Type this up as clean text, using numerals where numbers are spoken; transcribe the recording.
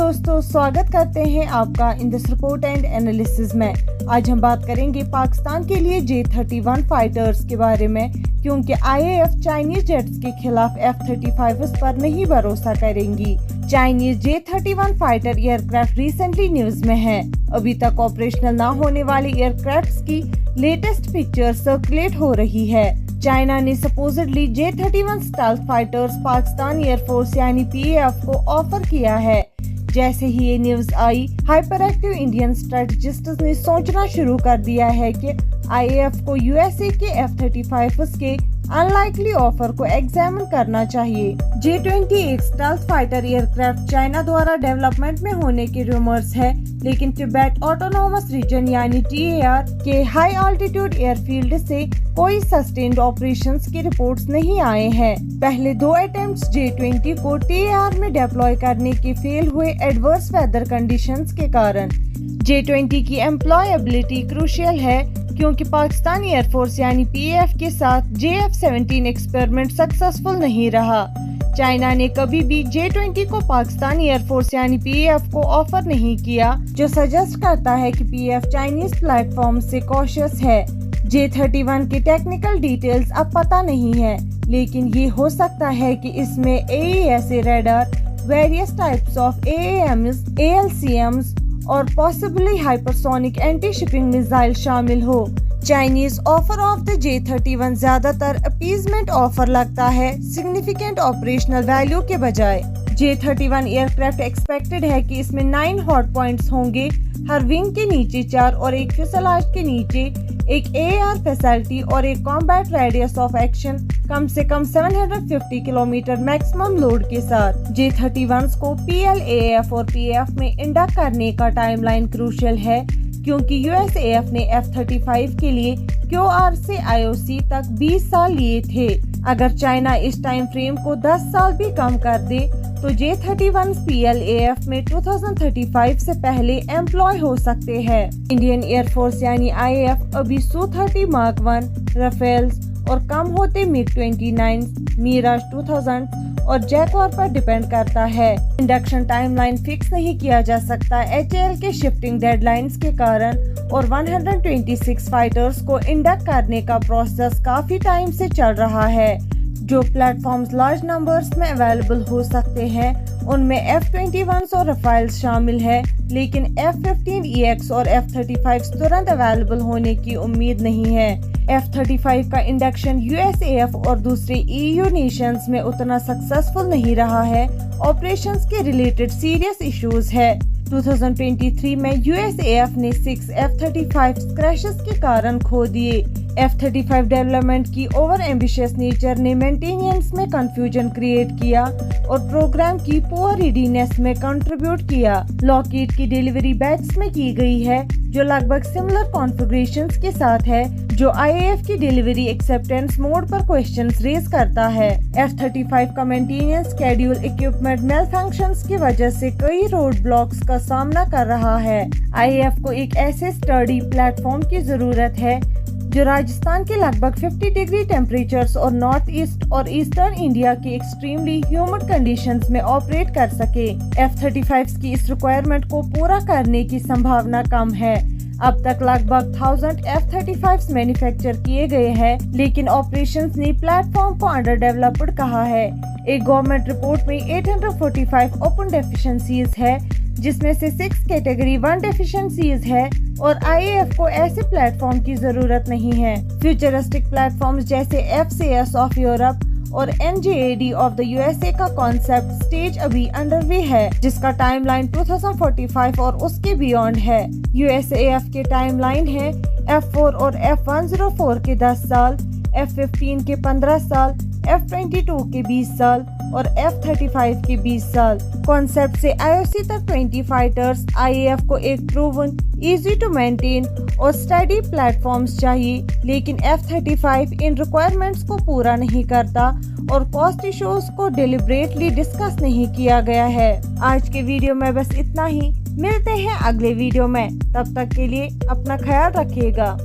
दोस्तों, स्वागत करते हैं आपका in this report and analysis में। आज हम बात करेंगे पाकिस्तान के लिए J-31 फाइटर्स के बारे में, क्योंकि IAF चाइनीज जेट्स के खिलाफ F-35 पर नहीं भरोसा करेंगी। Chinese J-31 fighter aircraft recently news में है। अभी तक ऑपरेशनल न होने वाले एयरक्राफ्ट की लेटेस्ट पिक्चर सर्कुलेट हो रही है। चाइना ने supposedly J-31 stealth fighters Pakistan air force यानी PAF को ऑफर किया है। जैसे ही ये न्यूज आई, हाइपर एक्टिव इंडियन स्ट्रेटेजिस्ट्स ने सोचना शुरू कर दिया है कि IAF को USA के F-35 के अनलाइकली ऑफर को एग्जामिन करना चाहिए। J-20 एक स्टेल्थ फाइटर एयरक्राफ्ट चाइना द्वारा डेवलपमेंट में होने के रूमर्स है, लेकिन तिब्बत ऑटोनोमस रीजन यानी TAR के हाई ऑल्टीट्यूड एयरफील्ड से कोई सस्टेन्ड ऑपरेशंस की रिपोर्ट्स नहीं आए हैं। पहले 2 अटेम्प्ट्स J-20 को TAR में डिप्लॉय करने के फेल हुए एडवर्स वेदर कंडीशंस के कारण। J-20 की एम्प्लॉयबिलिटी क्रूशियल है, क्योंकि पाकिस्तान एयरफोर्स यानी PAF के साथ JF-17 एक्सपेरिमेंट सक्सेसफुल नहीं रहा। चाइना ने कभी भी J-20 को पाकिस्तान एयरफोर्स यानी PAF को ऑफर नहीं किया, जो सजेस्ट करता है कि PAF चाइनीज प्लेटफॉर्म से कॉशियस है। J-31 के टेक्निकल डिटेल्स अब पता नहीं है, लेकिन ये हो सकता है कि इसमें AESA radar, various types of AAMs, ALCMs और possibly hypersonic anti shipping missile शामिल हो। Chinese offer of the J-31 ज्यादातर अपीजमेंट ऑफर लगता है, सिग्निफिकेंट ऑपरेशनल वैल्यू के बजाय। J-31 एयरक्राफ्ट एक्सपेक्टेड है कि इसमें 9 हॉट पॉइंट्स होंगे, हर विंग के नीचे 4 और एक फ्यूसेलाज के नीचे एक AAR फैसिलिटी और एक कॉम्बैट रेडियस ऑफ एक्शन कम से कम 750 किलोमीटर मैक्सिमम लोड के साथ। J-31 को PLAF और PAF में इंडक्ट करने का टाइमलाइन क्रूशियल है, क्योंकि USAF ने F-35 के लिए QR से IOC तक 20 साल लिए थे। अगर चाइना इस टाइम फ्रेम को 10 साल भी कम कर दे, तो J-31 PLAF में 2035 से पहले एम्प्लॉय हो सकते हैं। इंडियन एयरफोर्स यानी IAF अभी Su-30 Mark 1, राफेल्स और कम होते MiG-29, मिराज 2000 और जैगवार पर डिपेंड करता है। इंडक्शन टाइमलाइन फिक्स नहीं किया जा सकता HAL के शिफ्टिंग डेडलाइंस के कारण, और 126 फाइटर्स को इंडक्ट करने का प्रोसेस काफी टाइम से चल रहा है। जो प्लेटफॉर्म्स लार्ज नंबर्स में अवेलेबल हो सकते हैं, उनमें F-21 और राफेल्स शामिल है, लेकिन F-15EX और F-35 तुरंत अवेलेबल होने की उम्मीद नहीं है। F-35 का इंडक्शन USAF और दूसरे EU नेशंस में उतना सक्सेसफुल नहीं रहा है। ऑपरेशंस के रिलेटेड सीरियस इश्यूज है। 2023 में USAF ने 6 F-35 क्रैशेस के कारण खो दिए। F-35 डेवलपमेंट की ओवर एम्बिशियस नेचर ने मेंटेनेंस में कंफ्यूजन क्रिएट किया और प्रोग्राम की पुअर रेडीनेस में कंट्रीब्यूट किया। लॉकहीड की डिलीवरी बैच में की गई है, जो लगभग सिमिलर कॉन्फ़िगरेशंस के साथ है, जो IAF की डिलीवरी एक्सेप्टेंस मोड पर क्वेश्चंस रेज करता है। F-35 का मेंटेनेंस शेड्यूल इक्विपमेंट मेलफंक्शंस की वजह से कई रोड ब्लॉक्स का सामना कर रहा है। IAF को एक ऐसे स्टडी प्लेटफॉर्म की जरूरत है जो राजस्थान के लगभग 50 डिग्री टेम्परेचर्स और नॉर्थ ईस्ट और ईस्टर्न इंडिया के एक्सट्रीमली ह्यूमिड कंडीशंस में ऑपरेट कर सके। F-35 की इस रिक्वायरमेंट को पूरा करने की संभावना कम है। अब तक लगभग 1000 F-35 मैन्युफैक्चर किए गए हैं, लेकिन ऑपरेशंस ने प्लेटफॉर्म को अंडर डेवलप्ड कहा है। एक गवर्नमेंट रिपोर्ट में 845 ओपन डेफिशिएंसीज है, जिसमें से 6 कैटेगरी 1 डेफिशिएंसीज है, और IAF को ऐसे प्लेटफॉर्म की जरूरत नहीं है। फ्यूचरिस्टिक प्लेटफॉर्म्स जैसे FCAS ऑफ यूरोप और NGAD ऑफ द USA का कॉन्सेप्ट स्टेज अभी अंडरवे है, जिसका टाइमलाइन 2045 और उसके बियॉन्ड है। USAF के टाइमलाइन है F-4 और F-104 के 10 साल, F-15 के 15 साल, F-22 के 20 साल और F-35 के 20 साल। कॉन्सेप्ट से IOC तक 20 फाइटर्स। IAF को एक प्रूवन, इजी टू मेंटेन और स्टडी प्लेटफॉर्म्स चाहिए, लेकिन F-35 इन रिक्वायरमेंट्स को पूरा नहीं करता और कॉस्ट इश्यूज को डिलिबरेटली डिस्कस नहीं किया गया है। आज के वीडियो में बस इतना ही। मिलते हैं अगले वीडियो में, तब तक के लिए अपना ख्याल रखिएगा।